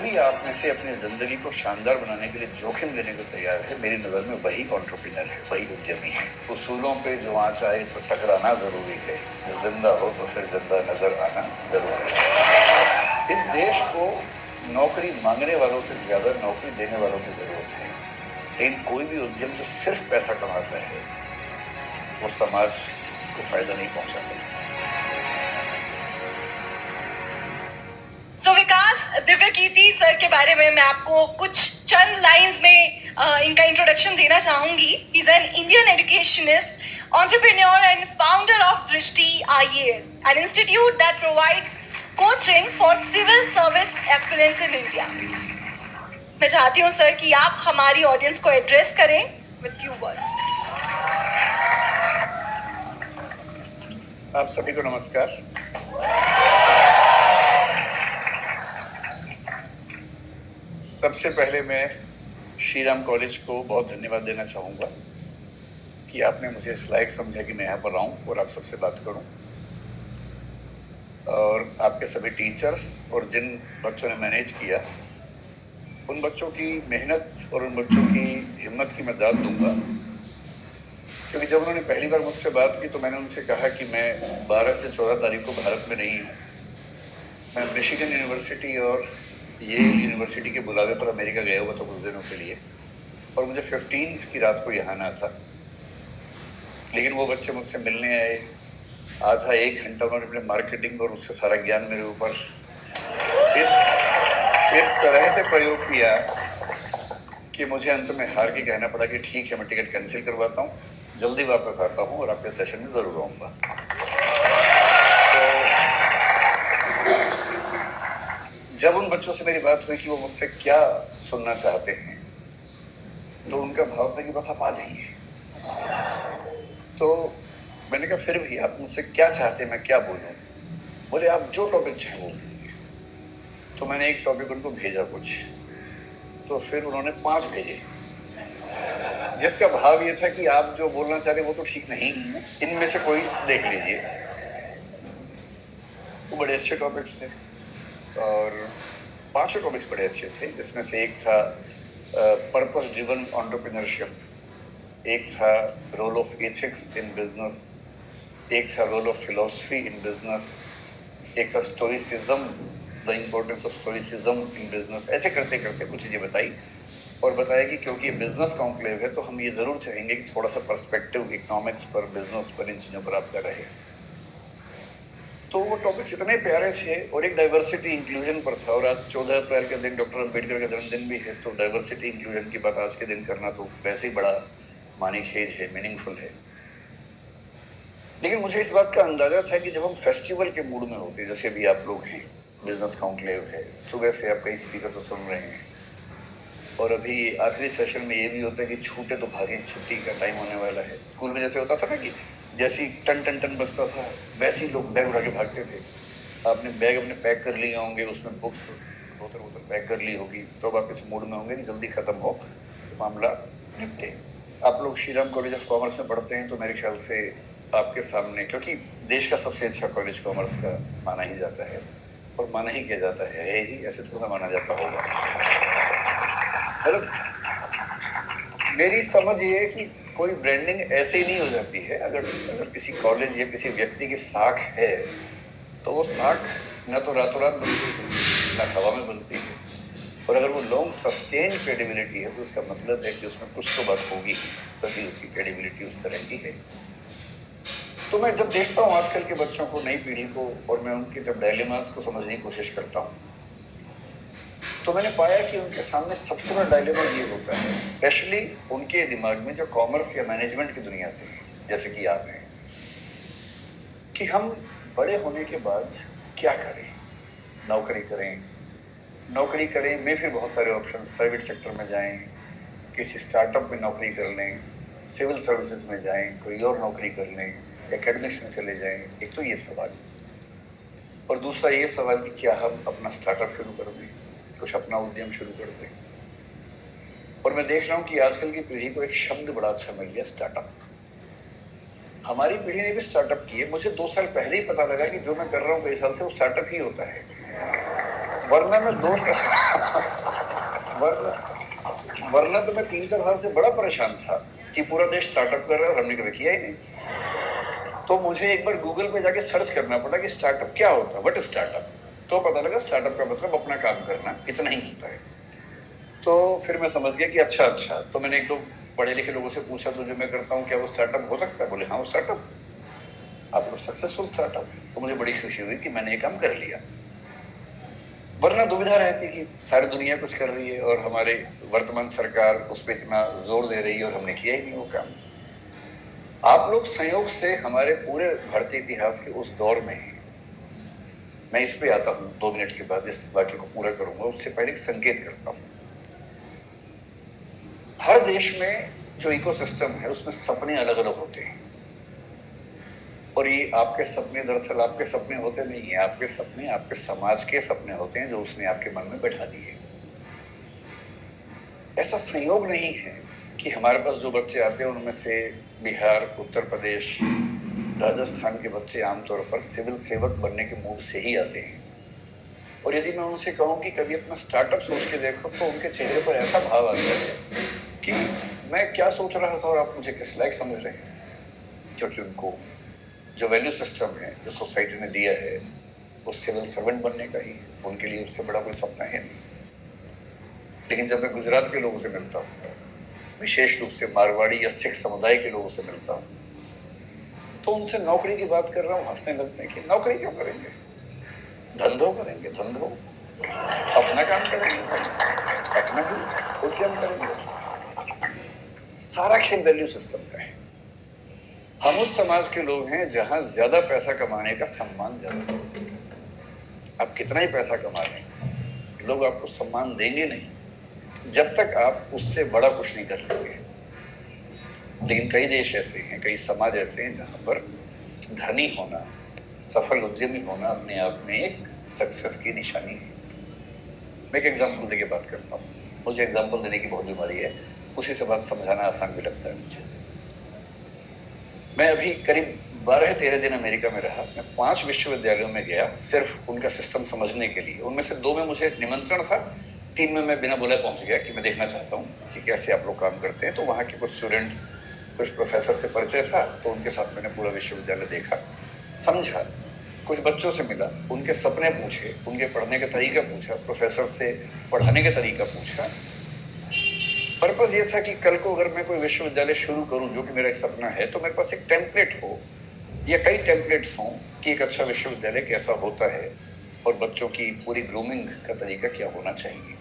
भी आप में से अपनी जिंदगी को शानदार बनाने के लिए जोखिम लेने को तैयार है, मेरी नजर में वही एंटरप्रेन्योर है, वही उद्यमी है। उसूलों पे जो आँच आए तो टकराना जरूरी है, जो जिंदा हो तो फिर जिंदा नजर आना जरूरी है। इस देश को नौकरी मांगने वालों से ज्यादा नौकरी देने वालों की जरूरत है। लेकिन कोई भी उद्यम जो सिर्फ पैसा कमाता है वो समाज को फायदा नहीं पहुंचाता। सो विकास दिव्य कीर्ति सर के बारे में मैं आपको कुछ चंद लाइंस में इनका इंट्रोडक्शन देना चाहूंगी। He is an Indian educationist, entrepreneur and founder of Drishti IAS, an institute that provides coaching for civil service aspirants in India. मैं चाहती हूँ सर कि आप हमारी ऑडियंस को एड्रेस करें with few words. आप सभी को नमस्कार। सबसे पहले मैं श्री राम कॉलेज को बहुत धन्यवाद देना चाहूँगा कि आपने मुझे इस लायक समझा कि मैं यहाँ पर आऊँ और आप सबसे बात करूँ। और आपके सभी टीचर्स और जिन बच्चों ने मैनेज किया, उन बच्चों की मेहनत और उन बच्चों की हिम्मत की मैं दाद दूंगा। क्योंकि जब उन्होंने पहली बार मुझसे बात की तो मैंने उनसे कहा कि मैं 12 से 14 तारीख को भारत में नहीं हूँ। मैं मिशिगन यूनिवर्सिटी और येल यूनिवर्सिटी के बुलावे पर अमेरिका गया हुआ था कुछ दिनों के लिए, और मुझे 15 की रात को यहाँ आना था। लेकिन वो बच्चे मुझसे मिलने आए, आधा एक घंटा उन्होंने अपने मार्केटिंग और उससे सारा ज्ञान मेरे ऊपर इस तरह से प्रयोग किया कि मुझे अंत में हार के कहना पड़ा कि ठीक है, मैं टिकट कैंसिल करवाता हूँ, जल्दी वापस आता हूँ और आपके सेशन में ज़रूर आऊँगा। जब उन बच्चों से मेरी बात हुई कि वो मुझसे क्या सुनना चाहते हैं, तो उनका भाव था कि बस आप आ जाइए। तो मैंने कहा फिर भी आप मुझसे क्या चाहते हैं, मैं क्या बोलूं? बोले आप जो टॉपिक चाहें वो बोलिए। तो मैंने एक टॉपिक उनको भेजा कुछ, तो फिर उन्होंने 5 भेजे, जिसका भाव ये था कि आप जो बोलना चाह रहे वो तो ठीक नहीं, इनमें से कोई देख लीजिए। वो बड़े अच्छे टॉपिक्स थे और 5 टॉपिक्स बड़े अच्छे थे, जिसमें से एक था पर्पस ड्रिवन एंटरप्रेन्योरशिप, एक था role of ethics in business, एक था role of philosophy in business, एक था stoicism, the importance of stoicism in business. ऐसे करते करते कुछ चीज़ें बताई और बताया कि क्योंकि ये बिजनेस कॉन्क्लेव है तो हम ये ज़रूर चाहेंगे कि थोड़ा सा पर्सपेक्टिव इकोनॉमिक्स पर, बिजनेस पर, इन चीज़ों पर आपका रहे। तो वो टॉपिक्स इतने प्यारे थे और एक डाइवर्सिटी इंक्लूजन पर था। और आज 14 अप्रैल के दिन डॉक्टर अम्बेडकर का जन्मदिन भी है, तो डाइवर्सिटी इंक्लूजन की बात आज के दिन करना तो वैसे ही बड़ा मानीखेज है, मीनिंगफुल है। लेकिन मुझे इस बात का अंदाजा था कि जब हम फेस्टिवल के मूड में होते, जैसे अभी आप लोग हैं, बिजनेस कॉन्क्लेव है, सुबह से आप कई स्पीकर से सुन रहे हैं, और अभी आखिरी सेशन में ये भी होता है कि छूटे तो भागे, छुट्टी का टाइम होने वाला है। स्कूल में जैसे होता था ना कि जैसी टन टन टन बजता था वैसे ही लोग बैग उठा के भागते थे। आपने बैग अपने पैक कर लिए होंगे, उसमें बुक्स बोतल पैक कर ली होगी, तो अब आप इस मूड में होंगे कि जल्दी ख़त्म हो, मामला निपटे। आप लोग Shri Ram college of commerce में पढ़ते हैं, तो मेरे ख्याल से आपके सामने, क्योंकि देश का सबसे अच्छा कॉलेज कॉमर्स का माना ही जाता है और माना ही किया जाता है ही, ऐसे थोड़ा माना जाता होगा। मतलब मेरी समझ ये है कि कोई ब्रांडिंग ऐसे ही नहीं हो जाती है। अगर किसी कॉलेज या किसी व्यक्ति की साख है तो वो साख न तो रातों रात बनती है, न हवा में बनती है, और अगर वो लॉन्ग सस्टेन क्रेडिबिलिटी है तो उसका मतलब है कि उसमें कुछ तो बात होगी, तभी उसकी क्रेडिबिलिटी उस तरह की है। तो मैं जब देखता हूँ आजकल के बच्चों को, नई पीढ़ी को, और मैं उनके जब डायलेमास को समझने की कोशिश करता हूँ, तो मैंने पाया कि उनके सामने सबसे बड़ा डायलेमा ये होता है, स्पेशली उनके दिमाग में जो कॉमर्स या मैनेजमेंट की दुनिया से, जैसे कि आप हैं, कि हम बड़े होने के बाद क्या करें। नौकरी करें में फिर बहुत सारे ऑप्शंस, प्राइवेट सेक्टर में जाएं, किसी स्टार्टअप में नौकरी कर लें, सिविल सर्विसेज में जाएं, कोई और नौकरी कर लें, एकेडमिक्स में चले जाएं। एक तो ये सवाल, और दूसरा ये सवाल कि क्या हम अपना स्टार्टअप शुरू कर दें, कुछ अपना उद्यम शुरू कर दें। और मैं देख रहा हूँ कि आजकल की पीढ़ी को एक शब्द बड़ा अच्छा मिल गया, स्टार्टअप। हमारी पीढ़ी ने भी स्टार्टअप किए। मुझे 2 साल पहले ही पता लगा कि जो मैं कर रहा हूँ कई साल से वो स्टार्टअप ही होता है। वरना मैं वरना वरना तो मैं 3-4 साल से बड़ा परेशान था कि पूरा देश स्टार्टअप कर रहा है और हमने कभी किया ही नहीं। तो मुझे एक बार गूगल पे जाके सर्च करना पड़ा कि स्टार्टअप क्या होता है, व्हाट इज स्टार्टअप। तो पता लगा स्टार्टअप का मतलब अपना काम करना, इतना ही होता है। तो फिर मैं समझ गया कि अच्छा। तो मैंने 1-2 पढ़े लिखे लोगों से पूछा, तो जो मैं करता हूँ क्या वो स्टार्टअप हो सकता है? बोले हाँ वो स्टार्टअप, आप लोग सक्सेसफुल स्टार्टअप है। तो मुझे बड़ी खुशी हुई कि मैंने ये काम कर लिया। वरना दुविधा रहती कि सारी दुनिया कुछ कर रही है और हमारे वर्तमान सरकार उस पर इतना जोर दे रही है और हमने किया ही नहीं वो काम। आप लोग संयोग से हमारे पूरे भारतीय इतिहास के उस दौर में हैं। मैं इस पे आता हूँ 2 मिनट के बाद, इस वाक्य को पूरा करूंगा। उससे पहले एक संकेत करता हूँ। हर देश में जो इकोसिस्टम है उसमें सपने अलग अलग होते हैं, और ये आपके सपने दरअसल आपके सपने होते नहीं है। आपके सपने आपके समाज के सपने होते हैं जो उसने आपके मन में बैठा दिए। ऐसा संयोग नहीं है कि हमारे पास जो बच्चे आते हैं उनमें से बिहार, उत्तर प्रदेश, राजस्थान के बच्चे आमतौर पर सिविल सेवक बनने के मूड से ही आते हैं। और यदि मैं उनसे कहूँ कि कभी अपना स्टार्टअप सोच के देखो, तो उनके चेहरे पर ऐसा भाव आता है कि मैं क्या सोच रहा था और आप मुझे किस लायक समझ रहे हैं। क्योंकि उनको जो वैल्यू सिस्टम है जो सोसाइटी ने दिया है वो सिविल सर्वेंट बनने का ही है। उनके लिए उससे बड़ा कोई सपना है नहीं। लेकिन जब मैं गुजरात के लोगों से मिलता हूँ, विशेष रूप से मारवाड़ी या सिख समुदाय के लोगों से मिलता हूँ, तो उनसे नौकरी की बात कर रहा हूँ, हंसने लगते हैं कि नौकरी क्यों करेंगे, धंधो करेंगे, धंधो अपना काम करेंगे, अपना ही उद्यम करेंगे। सारा खेल वैल्यू सिस्टम का है। हम उस समाज के लोग हैं जहां ज्यादा पैसा कमाने का सम्मान ज्यादा है। आप कितना ही पैसा कमा लें, लोग आपको सम्मान देंगे नहीं जब तक आप उससे बड़ा कुछ नहीं कर लेंगे। लेकिन कई देश ऐसे हैं, कई समाज ऐसे हैं जहां पर धनी होना, सफल उद्यमी होना अपने आप में एक सक्सेस की निशानी है। मैं एक एग्जाम्पल देके बात करता हूँ। मुझे एग्जाम्पल देने की बहुत बीमारी है, उसी से बात समझाना आसान भी लगता है मुझे। मैं अभी करीब 12-13 दिन अमेरिका में रहा। मैं 5 विश्वविद्यालयों में गया सिर्फ उनका सिस्टम समझने के लिए। उनमें से 2 में मुझे निमंत्रण था, 3 में मैं बिना बोले पहुंच गया कि मैं देखना चाहता हूँ कि कैसे आप लोग काम करते हैं। तो वहाँ के कुछ स्टूडेंट्स, कुछ प्रोफेसर से परिचय था, तो उनके साथ मैंने पूरा विश्वविद्यालय देखा, समझा, कुछ बच्चों से मिला, उनके सपने पूछे, उनके पढ़ने का तरीका पूछा, प्रोफेसर से पढ़ाने का तरीका पूछा। पर्पस ये था कि कल को अगर मैं कोई विश्वविद्यालय शुरू करूं, जो कि मेरा एक सपना है, तो मेरे पास एक टेम्पलेट हो या कई टेम्पलेट्स हों कि एक अच्छा विश्वविद्यालय कैसा होता है और बच्चों की पूरी ग्रूमिंग का तरीका क्या होना चाहिए।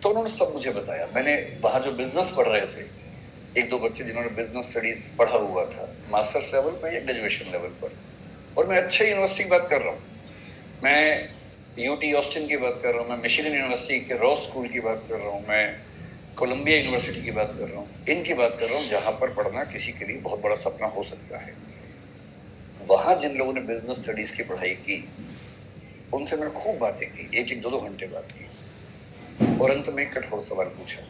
तो उन्होंने सब मुझे बताया। मैंने वहाँ जो बिजनेस पढ़ रहे थे, 1-2 बच्चे जिन्होंने बिजनेस स्टडीज पढ़ा हुआ था मास्टर्स लेवल पर या ग्रेजुएशन लेवल पर, और मैं अच्छे यूनिवर्सिटी की बात कर रहा हूँ, मैं यूटी ऑस्टिन की बात कर रहा हूँ, मैं मिशिगन यूनिवर्सिटी के रॉस स्कूल की बात कर रहा हूँ, मैं कोलंबिया यूनिवर्सिटी की बात कर रहा हूँ, इनकी बात कर रहा हूँ जहाँ पर पढ़ना किसी के लिए बहुत बड़ा सपना हो सकता है। वहाँ जिन लोगों ने बिजनेस स्टडीज की पढ़ाई की, उनसे मैंने खूब बातें की, 1-1, 2-2 घंटे बात की, और अंत में एक कठोर सवाल पूछा।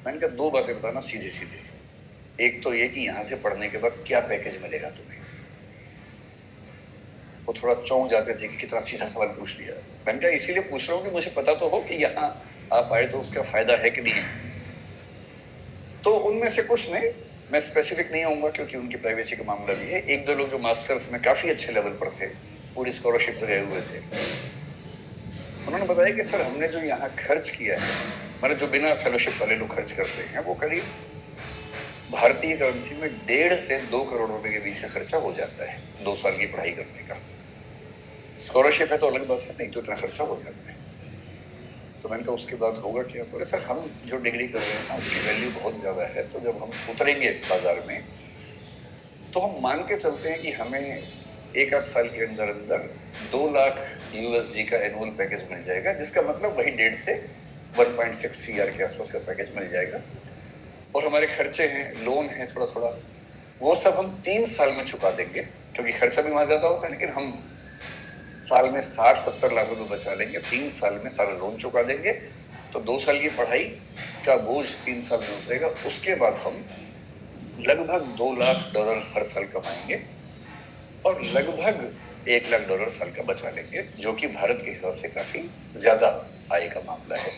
मैंने कहा 2 बातें बताना सीधे सीधे। एक तो ये कि यहाँ से पढ़ने के बाद क्या पैकेज मिलेगा तुम्हें। वो थोड़ा चौंक जाते थे कि कितना सीधा सवाल पूछ लिया। मैंने कहा इसीलिए पूछ रहा हूँ कि मुझे पता तो हो कि यहाँ आप आए तो उसका फायदा है कि नहीं। तो उनमें से कुछ ने, मैं स्पेसिफिक नहीं होऊंगा क्योंकि उनकी प्राइवेसी का मामला भी है, 1-2 लोग जो मास्टर्स में काफी अच्छे लेवल पर थे, पूरी स्कॉलरशिप पर गए हुए थे, उन्होंने बताया कि सर हमने जो यहाँ खर्च किया है, मतलब जो बिना फेलोशिप वाले लोग खर्च करते हैं, वो करीब भारतीय करेंसी में 1.5 से 2 करोड़ रुपए के बीच का खर्चा हो जाता है 2 साल की पढ़ाई करने का। स्कॉलरशिप है तो अलग बात है, नहीं तो इतना खर्चा हो जाता है। तो मैंने कहा उसके बाद होगा क्या। बोले सर हम जो डिग्री कर रहे हैं ना उसकी वैल्यू बहुत ज़्यादा है, तो जब हम उतरेंगे बाजार में तो हम मान के चलते हैं कि हमें 1-8 साल के अंदर अंदर 2 लाख USD का एनुअल पैकेज मिल जाएगा, जिसका मतलब वही 1.5 से 1.6 CR के आसपास का पैकेज मिल जाएगा। और हमारे खर्चे हैं, लोन है थोड़ा थोड़ा, वो सब हम 3 साल में चुका देंगे, क्योंकि खर्चा भी वहाँ ज़्यादा होता है, लेकिन हम साल में 60-70 लाख रुपए बचा लेंगे, 3 साल में सारा लोन चुका देंगे, तो 2 साल की पढ़ाई का बोझ 3 साल में उतरेगा। उसके बाद हम लगभग $2 लाख हर साल कमाएंगे और लगभग $1 लाख साल का बचा लेंगे, जो कि भारत के हिसाब से काफी ज्यादा आय का मामला है।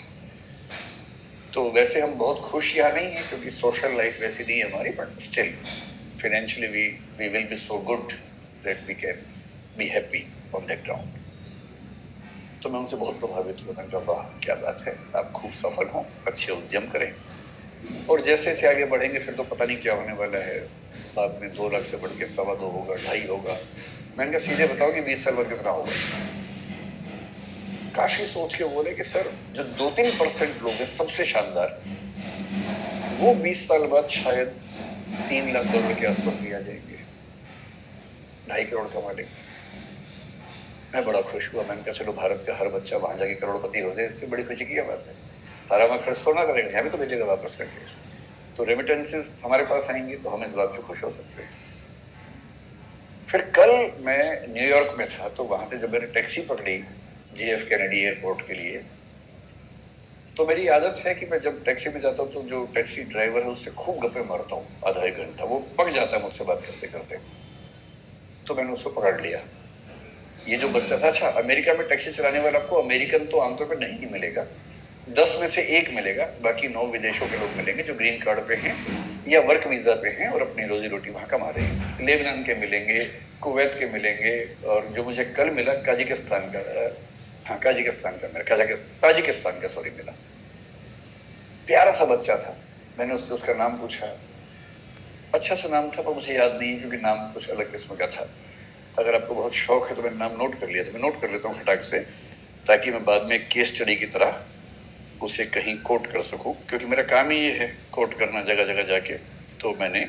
तो वैसे हम बहुत खुश यहाँ नहीं है, क्योंकि सोशल लाइफ वैसी नहीं है हमारी, but still financially we will be so good that we can be happy on that ground. तो मैं उनसे बहुत प्रभावित हुआ। मैंने कहा वाह क्या बात है, आप खूब सफल हों, अच्छे उद्यम करें, और जैसे जैसे आगे बढ़ेंगे फिर तो पता नहीं क्या होने वाला है। बाद में 2 लाख से बढ़ के 2.25 होगा, 2.5 होगा। मैंने कहा सीधे बताओ कि 20 साल बाद कितना होगा। काफी सोच के बोले कि सर जो 2-3% लोग हैं सबसे शानदार, वो 20 साल बाद शायद $3 लाख के आसपास भी आ जाएंगे, 2.5 करोड़ कमा लेंगे। मैं बड़ा खुश हुआ। मैंने कहा चलो भारत का हर बच्चा वहां जाके करोड़पति हो जाए, इससे बड़ी खुशी की क्या बात है। सारा मैं खर्च थोड़ा करेगा, यहाँ भी तो भेजेगा वापस करके। तो रेमिटेंसेस हमारे पास आएंगे तो हम इस बात से खुश हो सकते हैं। फिर कल मैं न्यूयॉर्क में था, तो वहां से जब मैंने टैक्सी पकड़ी JF कैनेडी एयरपोर्ट के लिए, तो मेरी आदत है कि मैं जब टैक्सी में जाता हूँ तो जो टैक्सी ड्राइवर है उससे खूब गप्पे मारता हूँ, आधा 1 घंटा। वो पक जाता है मुझसे बात करते करते। तो मैंने उसको पकड़ लिया। ये जो बच्चा था, अच्छा अमेरिका में टैक्सी चलाने वाला आपको अमेरिकन तो आमतौर पर नहीं मिलेगा, 10 में से 1 मिलेगा, बाकी 9 विदेशों के लोग मिलेंगे जो ग्रीन कार्ड पे हैं या वर्क वीजा पे हैं और अपनी रोजी रोटी वहां कमा रहे हैं। लेबनान के मिलेंगे, कुवैत के मिलेंगे, और जो मुझे कल मिला ताजिकिस्तान का सॉरी मिला। प्यारा सा बच्चा था। मैंने उससे उसका नाम पूछा, अच्छा सा नाम था पर मुझे याद नहीं क्योंकि नाम कुछ अलग किस्म का था। अगर आपको बहुत शौक है तो मैंने नाम नोट कर लिया था, मैं नोट कर लेता हूँ फटाक से, ताकि मैं बाद में केस स्टडी की तरह उसे कहीं कोट कर सकूं, क्योंकि मेरा काम ही ये है कोट करना जगह जगह जाके। तो मैंने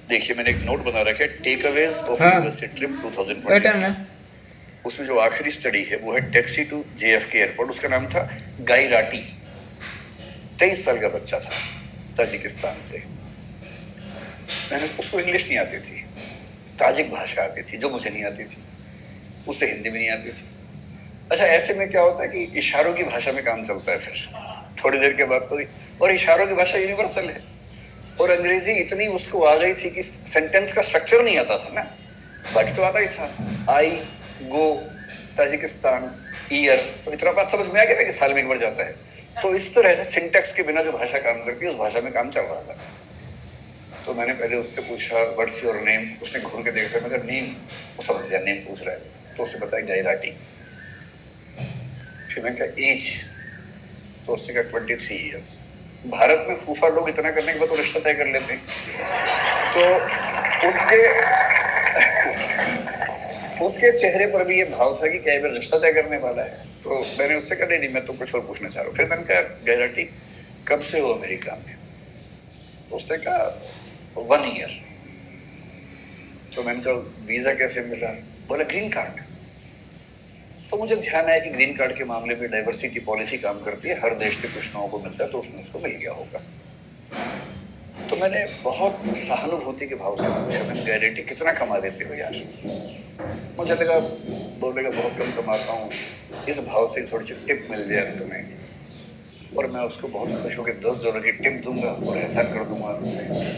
देखिए मैंने एक नोट बना रखा है, टेकअवेज ऑफ यूनिवर्सिटी ट्रिप 2020। उसमें जो आखिरी स्टडी है वो है टैक्सी टू JFK एयरपोर्ट। उसका नाम था गाई राटी, 23 साल का बच्चा था, ताजिकिस्तान से। मैंने उसको इंग्लिश नहीं आती थी, ताजिक भाषा आती थी जो मुझे नहीं आती थी, उसे हिंदी भी नहीं आती थी। अच्छा ऐसे में क्या होता है कि इशारों की भाषा में काम चलता है फिर थोड़ी देर के बाद तो, और इशारों की भाषा यूनिवर्सल है। और अंग्रेजी इतनी उसको आ गई थी कि सेंटेंस का स्ट्रक्चर नहीं आता था ना, बाकी तो आता ही था। आई गो ताजिकिस्तान ईयर, तो इतना बात समझ में आ गया था कि साल में 1 बार जाता है। तो इस तरह से सिंटेक्स के बिना जो भाषा काम करती है उस भाषा में काम चल रहा था। तो मैंने पहले उससे पूछा व्हाट्स योर नेम। उसने घूर के देखा, मैं कहा नेम, वो समझ गया नेम पूछ रहा है, तो उसने बताया गायराटी। फिर मैंने कहा एज, तो उसने कहा 23 ईयर्स। भारत में फूफा लोग इतना करने के बाद तो रिश्ता तय कर लेते हैं। तो उसके चेहरे पर भी ये भाव था कि क्या ये रिश्ता तय करने वाला है। तो मैंने उससे कहा नहीं मैं तो कुछ और पूछना चाह रहा हूँ। फिर मैंने कहा गायराटी कब से हो अमेरिका में? उसने कहा 1 ईयर। तो मैंने कहा वीजा कैसे मिला? बोला ग्रीन कार्ड। तो मुझे ध्यान आया कि ग्रीन कार्ड के मामले में डाइवर्सिटी पॉलिसी काम करती है, हर देश के कुछ लोगों को मिलता है, तो उसमें उसको मिल गया होगा। तो मैंने बहुत सहानुभूति के भाव से पूछा, मैंने गारंटी कितना कमा देते हो यार? मुझे लगा बोलेगा बहुत कम कमाता हूँ, इस भाव से थोड़ी सी टिप मिल जाए तुम्हें, और मैं उसको बहुत खुश होकर $10 की टिप दूंगा और एहसान कर दूंगा,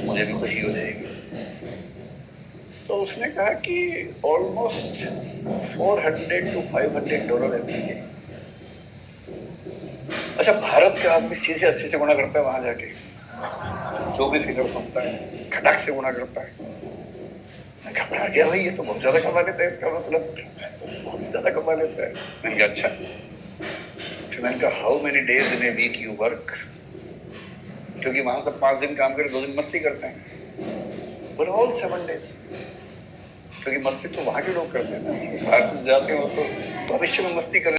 मुझे भी खुशी हो जाएगी। तो उसने कहा कि ऑलमोस्ट $400 to $500 एवरी डे। अच्छा भारत का आदमी सीधे 80 से गुणा करता है वहां जाके, जो भी फिगर सुनता है खटाक से गुणा करता है। मैं घबरा गया, भाई ये तो बहुत ज्यादा कमा लेता है, इसका मतलब बहुत ज्यादा कमा लेता है। मैंने कहा अच्छा। फिर मैंने कहा how many days in a week you work? क्योंकि वहां सब 5 दिन काम करे, 2 दिन मस्ती करते हैं। बोले ऑल 7 days। क्योंकि मस्ती तो वहां के लोग करते हैं ना, बाहर से जाते हो तो भविष्य में मस्ती कर